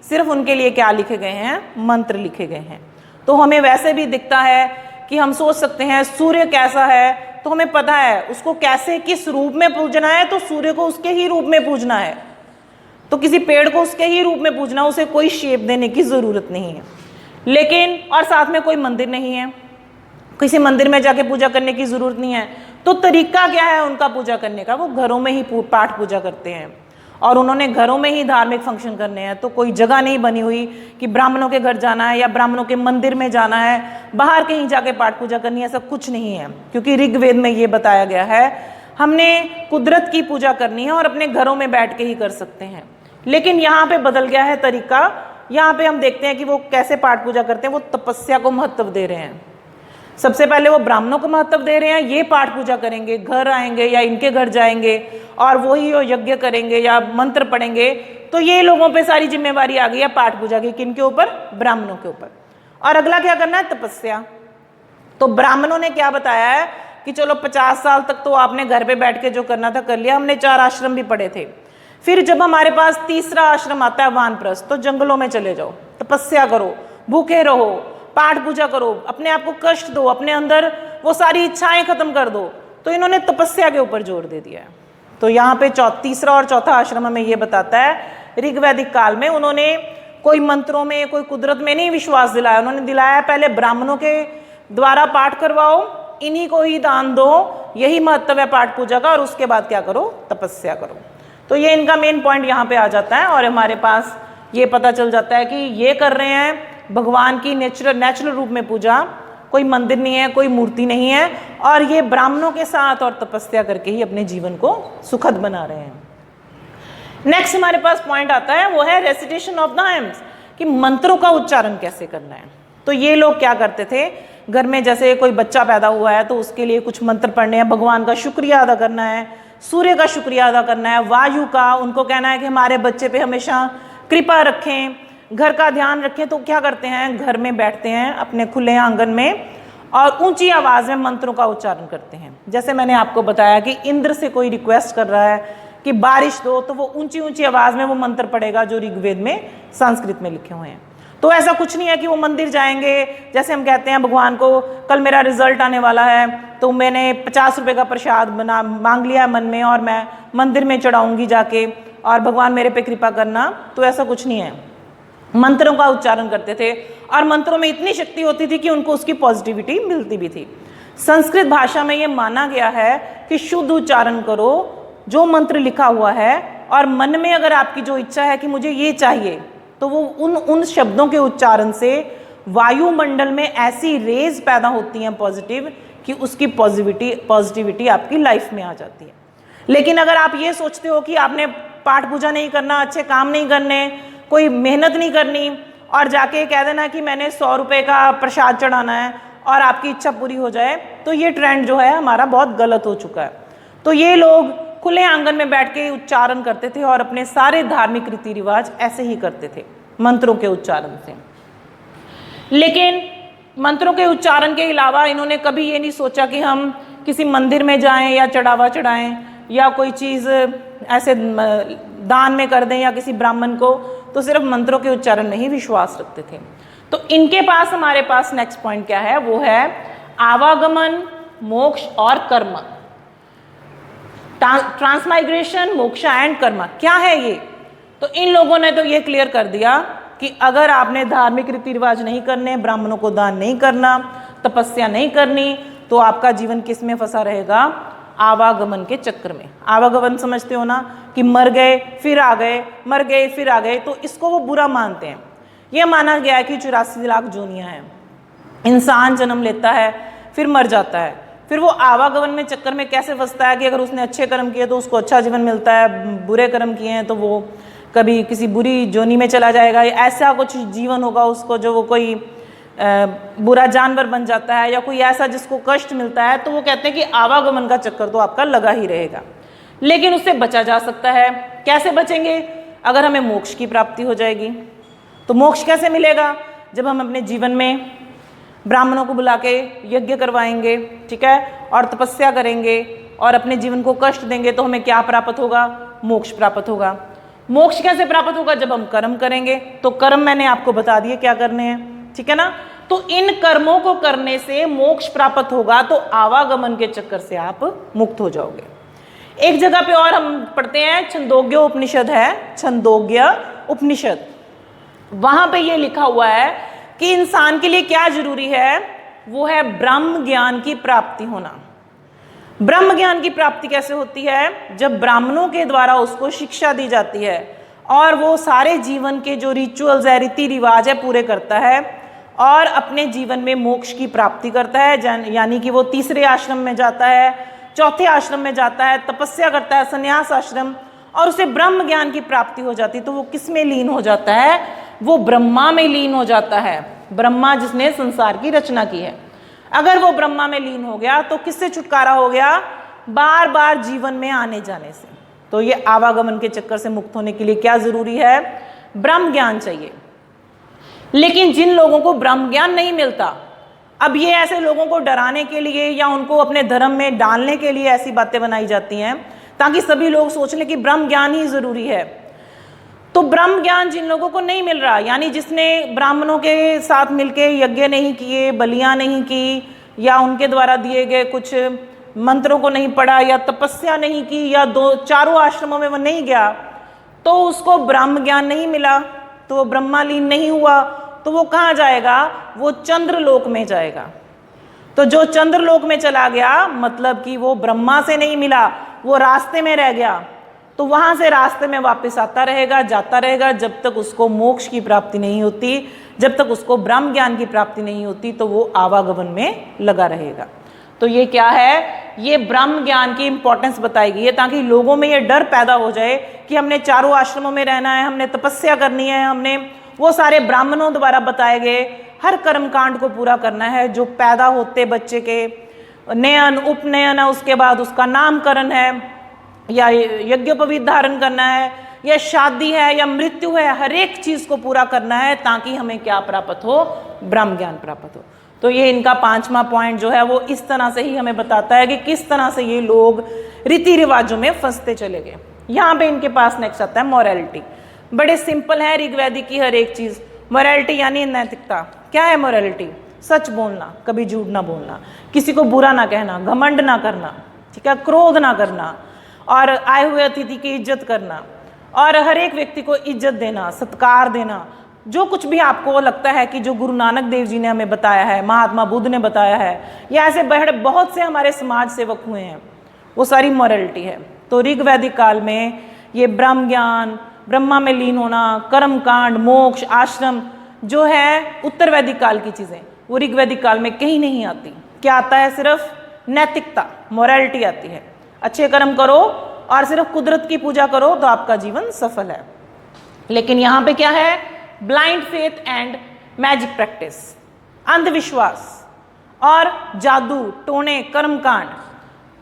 सिर्फ उनके लिए क्या लिखे गए हैं? मंत्र लिखे गए हैं। तो हमें वैसे भी दिखता है कि हम सोच सकते हैं सूर्य कैसा है, तो हमें पता है उसको कैसे किस रूप में पूजना है, तो सूर्य को उसके ही रूप में पूजना है। तो किसी पेड़ को उसके ही रूप में पूजना, उसे कोई शेप देने की जरूरत नहीं है। लेकिन और साथ में कोई मंदिर नहीं है, किसी मंदिर में जाके पूजा करने की जरूरत नहीं है। तो तरीका क्या है उनका पूजा करने का? वो घरों में ही पाठ पूजा करते हैं और उन्होंने घरों में ही धार्मिक फंक्शन करने हैं। तो कोई जगह नहीं बनी हुई कि ब्राह्मणों के घर जाना है या ब्राह्मणों के मंदिर में जाना है, बाहर कहीं जाके पाठ पूजा करनी है, ऐसा कुछ नहीं है। क्योंकि ऋग्वेद में ये बताया गया है हमने कुदरत की पूजा करनी है और अपने घरों में बैठ के ही कर सकते हैं। लेकिन यहाँ पे बदल गया है तरीका। यहाँ पे हम देखते हैं कि वो कैसे पाठ पूजा करते हैं। वो तपस्या को महत्व दे रहे हैं। सबसे पहले वो ब्राह्मणों को महत्व दे रहे हैं, ये पाठ पूजा करेंगे, घर आएंगे या इनके घर जाएंगे और वही यज्ञ करेंगे या मंत्र पढ़ेंगे। तो ये लोगों पे सारी जिम्मेवारी आ गई है पाठ पूजा की। किन के ऊपर? ब्राह्मणों के ऊपर। और अगला क्या करना है? तपस्या। तो ब्राह्मणों ने क्या बताया है कि चलो 50 साल तक तो आपने घर पे बैठ के जो करना था कर लिया। हमने 4 आश्रम भी पढ़े थे। फिर जब हमारे पास तीसरा आश्रम आता है वानप्रस्थ, तो जंगलों में चले जाओ, तपस्या करो, भूखे रहो, पाठ पूजा करो, अपने आप को कष्ट दो, अपने अंदर वो सारी इच्छाएं खत्म कर दो। तो इन्होंने तपस्या के ऊपर जोर दे दिया है। तो यहाँ पे तीसरा और चौथा आश्रम हमें ये बताता है ऋग्वैदिक काल में उन्होंने कोई मंत्रों में, कोई कुदरत में नहीं विश्वास दिलाया। उन्होंने दिलाया पहले ब्राह्मणों के द्वारा पाठ करवाओ, इन्हीं को ही दान दो, यही महत्व है पाठ पूजा का, और उसके बाद क्या करो? तपस्या करो। तो ये इनका मेन पॉइंट यहाँ पे आ जाता है और हमारे पास ये पता चल जाता है कि ये कर रहे हैं भगवान की नेचुरल रूप में पूजा। कोई मंदिर नहीं है, कोई मूर्ति नहीं है, और ये ब्राह्मणों के साथ और तपस्या करके ही अपने जीवन को सुखद बना रहे हैं। नेक्स्ट हमारे पास पॉइंट आता है, वो है रेसिटेशन ऑफ द हेम्स, कि मंत्रों का उच्चारण कैसे करना है। तो ये लोग क्या करते थे, घर में जैसे कोई बच्चा पैदा हुआ है तो उसके लिए कुछ मंत्र पढ़ने हैं, भगवान का शुक्रिया अदा करना है, सूर्य का शुक्रिया अदा करना है, वायु का, उनको कहना है कि हमारे बच्चे पे हमेशा कृपा रखें, घर का ध्यान रखें। तो क्या करते हैं, घर में बैठते हैं अपने खुले आंगन में और ऊंची आवाज में मंत्रों का उच्चारण करते हैं। जैसे मैंने आपको बताया कि इंद्र से कोई रिक्वेस्ट कर रहा है कि बारिश दो, तो वो ऊंची ऊंची आवाज में वो मंत्र पढ़ेगा जो ऋग्वेद में संस्कृत में लिखे हुए हैं। तो ऐसा कुछ नहीं है कि वो मंदिर जाएंगे, जैसे हम कहते हैं भगवान को कल मेरा रिजल्ट आने वाला है तो मैंने 50 रुपए का प्रसाद बना मांग लिया मन में और मैं मंदिर में चढ़ाऊंगी जाके और भगवान मेरे पे कृपा करना। तो ऐसा कुछ नहीं है। मंत्रों का उच्चारण करते थे और मंत्रों में इतनी शक्ति होती थी कि उनको उसकी पॉजिटिविटी मिलती भी थी। संस्कृत भाषा में ये माना गया है कि शुद्ध उच्चारण करो जो मंत्र लिखा हुआ है, और मन में अगर आपकी जो इच्छा है कि मुझे ये चाहिए, तो वो उन शब्दों के उच्चारण से वायुमंडल में ऐसी रेज पैदा होती हैं पॉजिटिव कि उसकी पॉजिटिविटी आपकी लाइफ में आ जाती है। लेकिन अगर आप ये सोचते हो कि आपने पाठ पूजा नहीं करना, अच्छे काम नहीं करने, कोई मेहनत नहीं करनी और जाके कह देना कि मैंने 100 रुपये का प्रसाद चढ़ाना है और आपकी इच्छा पूरी हो जाए, तो ये ट्रेंड जो है हमारा बहुत गलत हो चुका है। तो ये लोग खुले आंगन में बैठ के उच्चारण करते थे और अपने सारे धार्मिक रीति रिवाज ऐसे ही करते थे मंत्रों के उच्चारण से। लेकिन मंत्रों के उच्चारण के अलावा इन्होंने कभी ये नहीं सोचा कि हम किसी मंदिर में जाएं या चढ़ावा चढ़ाएं या कोई चीज़ ऐसे दान में कर दें या किसी ब्राह्मण को। तो सिर्फ मंत्रों के उच्चारण में ही विश्वास रखते थे। तो इनके पास हमारे पास नेक्स्ट पॉइंट क्या है, वो है आवागमन, मोक्ष और कर्म। ट्रांसमाइग्रेशन, मोक्ष एंड कर्म क्या है ये? तो इन लोगों ने तो ये क्लियर कर दिया कि अगर आपने धार्मिक रीति रिवाज नहीं करने, ब्राह्मणों को दान नहीं करना, तपस्या नहीं करनी, तो आपका जीवन किस में फंसा रहेगा? आवागमन के चक्र में। आवागमन समझते हो ना, कि मर गए फिर आ गए, मर गए फिर आ गए, तो इसको वो बुरा मानते हैं। ये माना गया है कि 84 लाख जोनियां हैं, इंसान जन्म लेता है फिर मर जाता है, फिर वो आवागमन में चक्कर में कैसे फंसता है कि अगर उसने अच्छे कर्म किए तो उसको अच्छा जीवन मिलता है, बुरे कर्म किए हैं तो वो कभी किसी बुरी जोनी में चला जाएगा, ऐसा कुछ जीवन होगा उसको जो वो कोई बुरा जानवर बन जाता है या कोई ऐसा जिसको कष्ट मिलता है। तो वो कहते हैं कि आवागमन का चक्कर तो आपका लगा ही रहेगा, लेकिन उससे बचा जा सकता है। कैसे बचेंगे? अगर हमें मोक्ष की प्राप्ति हो जाएगी। तो मोक्ष कैसे मिलेगा? जब हम अपने जीवन में ब्राह्मणों को बुला के यज्ञ करवाएंगे, ठीक है, और तपस्या करेंगे और अपने जीवन को कष्ट देंगे, तो हमें क्या प्राप्त होगा? मोक्ष प्राप्त होगा। मोक्ष कैसे प्राप्त होगा? जब हम कर्म करेंगे। तो कर्म मैंने आपको बता दिए क्या करने हैं, ठीक है ना। तो इन कर्मों को करने से मोक्ष प्राप्त होगा, तो आवागमन के चक्कर से आप मुक्त हो जाओगे। एक जगह पे और हम पढ़ते हैं, छंदोग्य उपनिषद है, छंदोग्य उपनिषद, वहां पे ये लिखा हुआ है कि इंसान के लिए क्या जरूरी है, वो है ब्रह्म ज्ञान की प्राप्ति होना। ब्रह्म ज्ञान की प्राप्ति कैसे होती है? जब ब्राह्मणों के द्वारा उसको शिक्षा दी जाती है और वो सारे जीवन के जो रिचुअल्स है, रीति रिवाज है, पूरे करता है और अपने जीवन में मोक्ष की प्राप्ति करता है। यानी कि वो तीसरे आश्रम में जाता है, चौथे आश्रम में जाता है, तपस्या करता है, संन्यास आश्रम, और उसे ब्रह्म ज्ञान की प्राप्ति हो जाती है। तो वो किस में लीन हो जाता है? वो ब्रह्मा में लीन हो जाता है। ब्रह्मा जिसने संसार की रचना की है, अगर वो ब्रह्मा में लीन हो गया तो किससे छुटकारा हो गया? बार बार जीवन में आने जाने से। तो ये आवागमन के चक्कर से मुक्त होने के लिए क्या जरूरी है? ब्रह्म ज्ञान चाहिए। लेकिन जिन लोगों को ब्रह्म ज्ञान नहीं मिलता, अब ये ऐसे लोगों को डराने के लिए या उनको अपने धर्म में डालने के लिए ऐसी बातें बनाई जाती हैं ताकि सभी लोग सोच लें कि ब्रह्म ज्ञान ही जरूरी है। तो ब्रह्म ज्ञान जिन लोगों को नहीं मिल रहा, यानी जिसने ब्राह्मणों के साथ मिलके यज्ञ नहीं किए, बलियां नहीं की, या उनके द्वारा दिए गए कुछ मंत्रों को नहीं पढ़ा, या तपस्या नहीं की, या चारों आश्रमों में वो नहीं गया, तो उसको ब्रह्म ज्ञान नहीं मिला, तो वो ब्रह्मालीन नहीं हुआ। तो वो कहाँ जाएगा? वो चंद्रलोक में जाएगा। तो जो चंद्रलोक में चला गया, मतलब कि वो ब्रह्मा से नहीं मिला, वो रास्ते में रह गया, तो वहां से रास्ते में वापस आता रहेगा, जाता रहेगा, जब तक उसको मोक्ष की प्राप्ति नहीं होती, जब तक उसको ब्रह्म ज्ञान की प्राप्ति नहीं होती, तो वो आवागमन में लगा रहेगा। तो ये क्या है? ये ब्रह्म ज्ञान की इंपॉर्टेंस बताई गई है ताकि लोगों में ये डर पैदा हो जाए कि हमने चारों आश्रमों में रहना है, हमने तपस्या करनी है, हमने वो सारे ब्राह्मणों द्वारा बताए गए हर कर्मकांड को पूरा करना है। जो पैदा होते बच्चे के नयन, उपनयन है, उसके बाद उसका नामकरण है, या यज्ञोपवीत धारण करना है, या शादी है, या मृत्यु है, हर एक चीज को पूरा करना है ताकि हमें क्या प्राप्त हो? ब्रह्म ज्ञान प्राप्त हो। तो ये इनका 5वां पॉइंट जो है वो इस तरह से ही हमें बताता है कि किस तरह से ये लोग रीति रिवाजों में फंसते चले गए। यहाँ पे इनके पास नेक्स्ट आता है मॉरलिटी। बड़े सिंपल है ऋग्वैदिक की हर एक चीज़। मॉरलिटी यानी नैतिकता। क्या है मॉरलिटी? सच बोलना, कभी झूठ ना बोलना, किसी को बुरा ना कहना, घमंड ना करना, ठीक है, क्रोध ना करना, और आए हुए अतिथि की इज्जत करना, और हर एक व्यक्ति को इज्जत देना, सत्कार देना। जो कुछ भी आपको लगता है कि जो गुरु नानक देव जी ने हमें बताया है, महात्मा बुद्ध ने बताया है, या ऐसे बहुत से हमारे समाज सेवक हुए हैं, वो सारी मॉरलिटी है। तो ऋग्वैदिक काल में ये ब्रह्म ज्ञान, ब्रह्मा में लीन होना, कर्म कांड, मोक्ष, आश्रम जो है उत्तर वैदिक काल की चीज़ें, वो ऋग्वैदिक काल में कहीं नहीं आती। क्या आता है? सिर्फ नैतिकता, मॉरलिटी आती है। अच्छे कर्म करो और सिर्फ कुदरत की पूजा करो तो आपका जीवन सफल है। लेकिन यहाँ पे क्या है? Blind faith and magic practice, अंधविश्वास और जादू टोने कर्मकांड।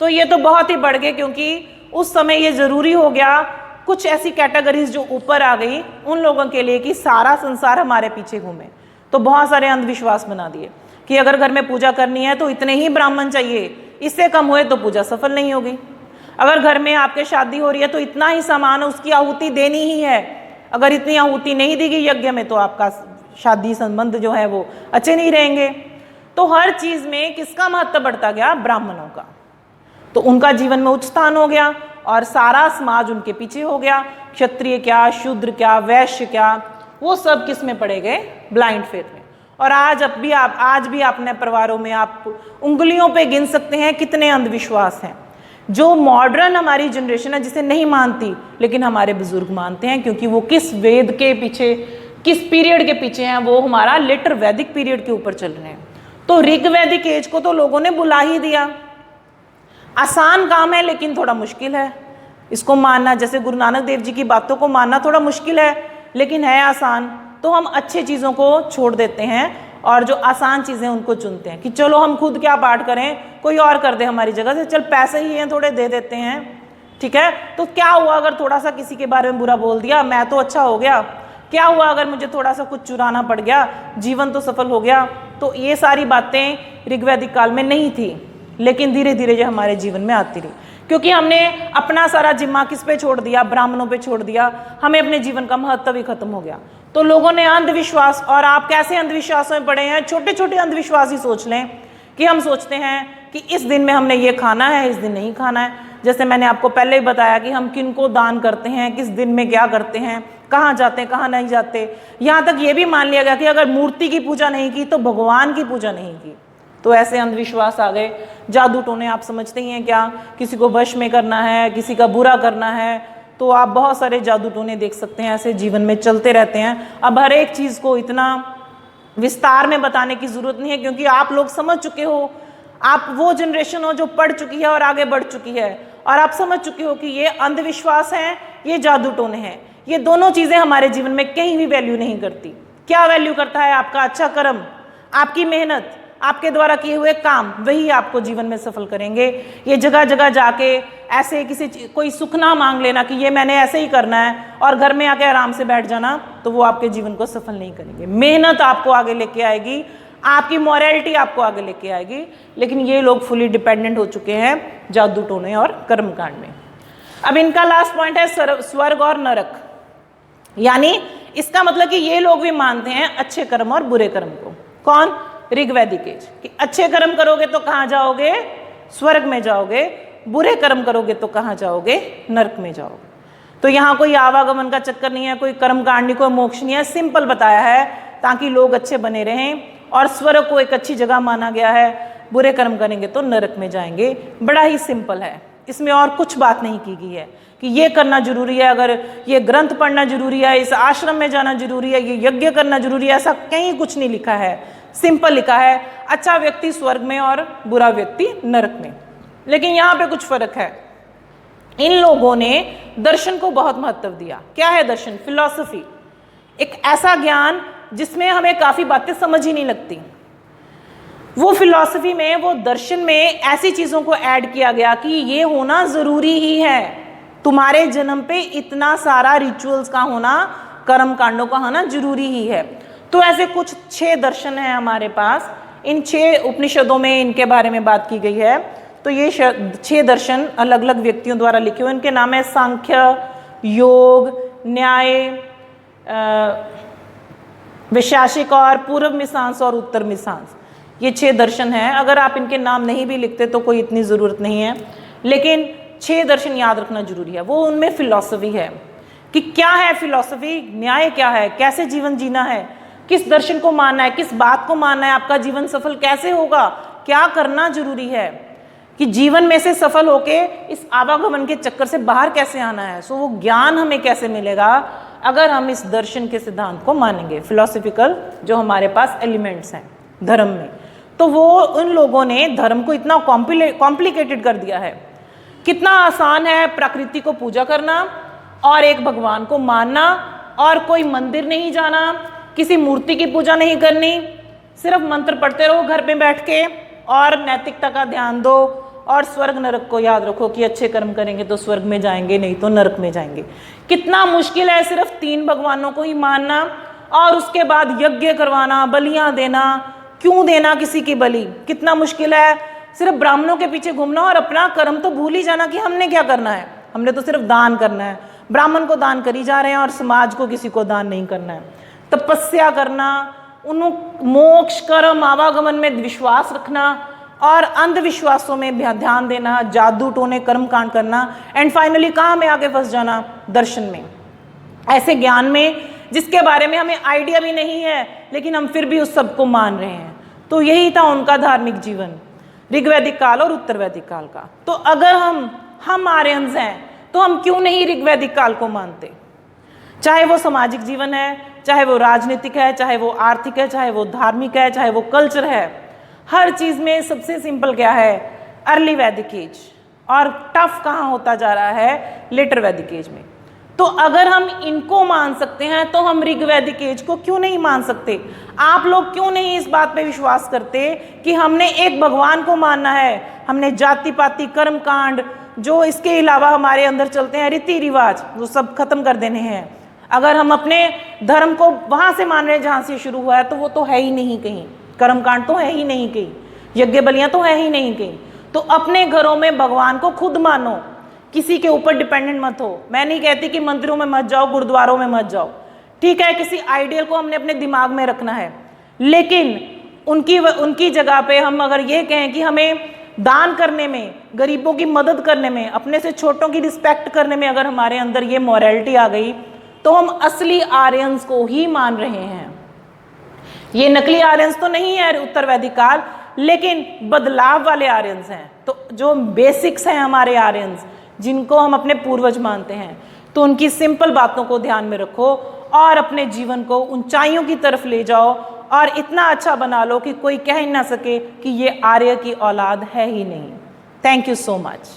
तो ये तो बहुत ही बढ़ गए, क्योंकि उस समय ये जरूरी हो गया कुछ ऐसी कैटेगरीज जो ऊपर आ गई उन लोगों के लिए कि सारा संसार हमारे पीछे घूमे। तो बहुत सारे अंधविश्वास बना दिए कि अगर घर में पूजा करनी है तो इतने ही ब्राह्मण चाहिए, इससे कम हुए तो पूजा सफल नहीं होगी। अगर घर में आपके शादी हो रही है तो इतना ही सामान, उसकी आहुति देनी ही है। अगर इतनी आहुति नहीं दी गई यज्ञ में तो आपका शादी संबंध जो है वो अच्छे नहीं रहेंगे। तो हर चीज में किसका महत्व बढ़ता गया? ब्राह्मणों का। तो उनका जीवन में उच्च स्थान हो गया और सारा समाज उनके पीछे हो गया। क्षत्रिय क्या, शूद्र क्या, वैश्य क्या, वो सब किस में पड़े गए? ब्लाइंड फेथ में। और आज भी अपने परिवारों में आप उंगलियों पे गिन सकते हैं कितने अंधविश्वास हैं जो मॉडर्न हमारी जनरेशन है जिसे नहीं मानती, लेकिन हमारे बुजुर्ग मानते हैं, क्योंकि वो किस वेद के पीछे, किस पीरियड के पीछे हैं? वो हमारा लेटर वैदिक पीरियड के ऊपर चल रहे हैं। तो ऋग्वैदिक एज को तो लोगों ने बुला ही दिया। आसान काम है लेकिन थोड़ा मुश्किल है इसको मानना। जैसे गुरु नानक देव जी की बातों को मानना थोड़ा मुश्किल है, लेकिन है आसान। तो हम अच्छी चीज़ों को छोड़ देते हैं और जो आसान चीज़ें उनको चुनते हैं कि चलो हम खुद क्या पाठ करें, कोई और कर दे हमारी जगह से, चल पैसे ही हैं थोड़े दे देते हैं, ठीक है। तो क्या हुआ अगर थोड़ा सा किसी के बारे में बुरा बोल दिया, मैं तो अच्छा हो गया। क्या हुआ अगर मुझे थोड़ा सा कुछ चुराना पड़ गया, जीवन तो सफल हो गया। तो ये सारी बातें ऋग्वैदिक काल में नहीं थी, लेकिन धीरे धीरे जो हमारे जीवन में आती रही, क्योंकि हमने अपना सारा जिम्मा किस पे छोड़ दिया? ब्राह्मणों पे छोड़ दिया। हमें अपने जीवन का महत्व ही खत्म हो गया। तो लोगों ने अंधविश्वास, और आप कैसे अंधविश्वासों में पड़े हैं? छोटे छोटे अंधविश्वास ही सोच लें कि हम सोचते हैं कि इस दिन में हमने ये खाना है, इस दिन नहीं खाना है। जैसे मैंने आपको पहले ही बताया कि हम किन को दान करते हैं, किस दिन में क्या करते हैं, कहाँ जाते हैं, कहाँ नहीं जाते। यहाँ तक ये भी मान लिया गया कि अगर मूर्ति की पूजा नहीं की तो भगवान की पूजा नहीं की। तो ऐसे अंधविश्वास आ गए। जादू टोने आप समझते ही हैं क्या? किसी को वश में करना है, किसी का बुरा करना है, तो आप बहुत सारे जादू टोने देख सकते हैं, ऐसे जीवन में चलते रहते हैं। अब हर एक चीज़ को इतना विस्तार में बताने की ज़रूरत नहीं है, क्योंकि आप लोग समझ चुके हो। आप वो जनरेशन हो जो पढ़ चुकी है और आगे बढ़ चुकी है, और आप समझ चुके हो कि ये अंधविश्वास हैं, ये जादू टोने हैं। ये दोनों चीज़ें हमारे जीवन में कहीं भी वैल्यू नहीं करती। क्या वैल्यू करता है? आपका अच्छा कर्म, आपकी मेहनत, आपके द्वारा किए हुए काम, वही आपको जीवन में सफल करेंगे। ये जगह जगह जाके ऐसे कोई सुख ना मांग लेना कि ये मैंने ऐसे ही करना है और घर में आके आराम से बैठ जाना, तो वो आपके जीवन को सफल नहीं करेंगे। मेहनत आपको आगे लेके आएगी, आपकी मॉरलिटी आपको आगे लेके आएगी। लेकिन ये लोग फुली डिपेंडेंट हो चुके हैं जादू टोने और कर्मकांड में। अब इनका लास्ट पॉइंट है स्वर्ग और नरक। यानी इसका मतलब कि ये लोग भी मानते हैं अच्छे कर्म और बुरे कर्म को। कौन? ऋग्वैदिक एज। कि अच्छे कर्म करोगे तो कहाँ जाओगे? स्वर्ग में जाओगे। बुरे कर्म करोगे तो कहाँ जाओगे? नरक में जाओगे। तो यहाँ कोई आवागमन का चक्कर नहीं है, कोई कर्मकांड नहीं, कोई मोक्ष नहीं है। सिंपल बताया है ताकि लोग अच्छे बने रहें, और स्वर्ग को एक अच्छी जगह माना गया है। बुरे कर्म करेंगे तो नरक में जाएंगे। बड़ा ही सिंपल है, इसमें और कुछ बात नहीं की गई है कि ये करना जरूरी है, अगर ये ग्रंथ पढ़ना जरूरी है, इस आश्रम में जाना जरूरी है, ये यज्ञ करना जरूरी है। ऐसा कहीं कुछ नहीं लिखा है। सिंपल लिखा है अच्छा व्यक्ति स्वर्ग में और बुरा व्यक्ति नरक में। लेकिन यहाँ पे कुछ फर्क है। इन लोगों ने दर्शन को बहुत महत्व दिया। क्या है दर्शन? फिलॉसफी, एक ऐसा ज्ञान जिसमें हमें काफी बातें समझ ही नहीं लगती। वो फिलॉसफी में, वो दर्शन में ऐसी चीजों को ऐड किया गया कि ये होना जरूरी ही है। तुम्हारे जन्म पे इतना सारा रिचुअल्स का होना, कर्म कांडों का होना जरूरी ही है। तो ऐसे कुछ 6 दर्शन हैं हमारे पास। इन 6 उपनिषदों में इनके बारे में बात की गई है। तो ये 6 दर्शन अलग अलग व्यक्तियों द्वारा लिखे हुए, इनके नाम है सांख्य, योग, न्याय, वैशेषिक और पूर्व मीमांसा और उत्तर मीमांसा। ये 6 दर्शन हैं। अगर आप इनके नाम नहीं भी लिखते तो कोई इतनी ज़रूरत नहीं है, लेकिन 6 दर्शन याद रखना जरूरी है। वो उनमें फिलॉसफी है कि क्या है फिलॉसफी, न्याय क्या है, कैसे जीवन जीना है, किस दर्शन को मानना है, किस बात को मानना है, आपका जीवन सफल कैसे होगा, क्या करना जरूरी है, कि जीवन में से सफल होके इस आवागमन के चक्कर से बाहर कैसे आना है। सो वो ज्ञान हमें कैसे मिलेगा अगर हम इस दर्शन के सिद्धांत को मानेंगे, फिलोसफिकल जो हमारे पास एलिमेंट्स हैं धर्म में। तो वो उन लोगों ने धर्म को इतना कॉम्प्लिकेटेड कर दिया है। कितना आसान है प्रकृति को पूजा करना और एक भगवान को मानना, और कोई मंदिर नहीं जाना, किसी मूर्ति की पूजा नहीं करनी, सिर्फ मंत्र पढ़ते रहो घर पे बैठ के और नैतिकता का ध्यान दो और स्वर्ग नरक को याद रखो कि अच्छे कर्म करेंगे तो स्वर्ग में जाएंगे, नहीं तो नरक में जाएंगे। कितना मुश्किल है सिर्फ 3 भगवानों को ही मानना और उसके बाद यज्ञ करवाना, बलियां देना। क्यों देना किसी की बलि, कितना मुश्किल है। सिर्फ ब्राह्मणों के पीछे घूमना और अपना कर्म तो भूल ही जाना कि हमने क्या करना है, हमने तो सिर्फ दान करना है। ब्राह्मण को दान करी जा रहे हैं और समाज को किसी को दान नहीं करना है। तपस्या करना, उन मोक्ष कर्म आवागमन में विश्वास रखना और अंधविश्वासों में ध्यान देना, जादू टोने कर्म कांड करना, एंड फाइनली कहाँ में आगे फंस जाना, दर्शन में, ऐसे ज्ञान में जिसके बारे में हमें आइडिया भी नहीं है लेकिन हम फिर भी उस सब को मान रहे हैं। तो यही था उनका धार्मिक जीवन ऋग्वैदिक काल और उत्तरवैदिक काल का। तो अगर हम आर्यंस हैं तो हम क्यों नहीं ऋग्वैदिक काल को मानते, चाहे वो सामाजिक जीवन है, चाहे वो राजनीतिक है, चाहे वो आर्थिक है, चाहे वो धार्मिक है, चाहे वो कल्चर है। हर चीज में सबसे सिंपल क्या है, अर्ली वैदिक एज, और टफ कहाँ होता जा रहा है, लेटर वैदिक एज में। तो अगर हम इनको मान सकते हैं तो हम ऋग्वैदिक एज को क्यों नहीं मान सकते। आप लोग क्यों नहीं इस बात पे विश्वास करते कि हमने एक भगवान को मानना है, हमने जाति पाति कर्म कांड जो इसके अलावा हमारे अंदर चलते हैं रीति रिवाज, वो सब खत्म कर देने हैं। अगर हम अपने धर्म को वहां से मान रहे हैं जहां से शुरू हुआ है, तो वो तो है ही नहीं कहीं, कर्म कांड तो है ही नहीं कहीं, यज्ञ बलियां तो है ही नहीं कहीं। तो अपने घरों में भगवान को खुद मानो, किसी के ऊपर डिपेंडेंट मत हो। मैं नहीं कहती कि मंदिरों में मत जाओ, गुरुद्वारों में मत जाओ, ठीक है, किसी आइडियल को हमने अपने दिमाग में रखना है, लेकिन उनकी जगह पे हम अगर ये कहें कि हमें दान करने में, गरीबों की मदद करने में, अपने से छोटों की रिस्पेक्ट करने में अगर हमारे अंदर ये मॉरलिटी आ गई तो हम असली आर्यंस को ही मान रहे हैं। ये नकली आर्यंस तो नहीं है उत्तर वैदिक काल, लेकिन बदलाव वाले आर्यंस हैं। तो जो बेसिक्स हैं हमारे आर्यंस, जिनको हम अपने पूर्वज मानते हैं, तो उनकी सिंपल बातों को ध्यान में रखो और अपने जीवन को ऊंचाइयों की तरफ ले जाओ और इतना अच्छा बना लो कि कोई कह ही ना सके कि ये आर्य की औलाद है ही नहीं। Thank you so much.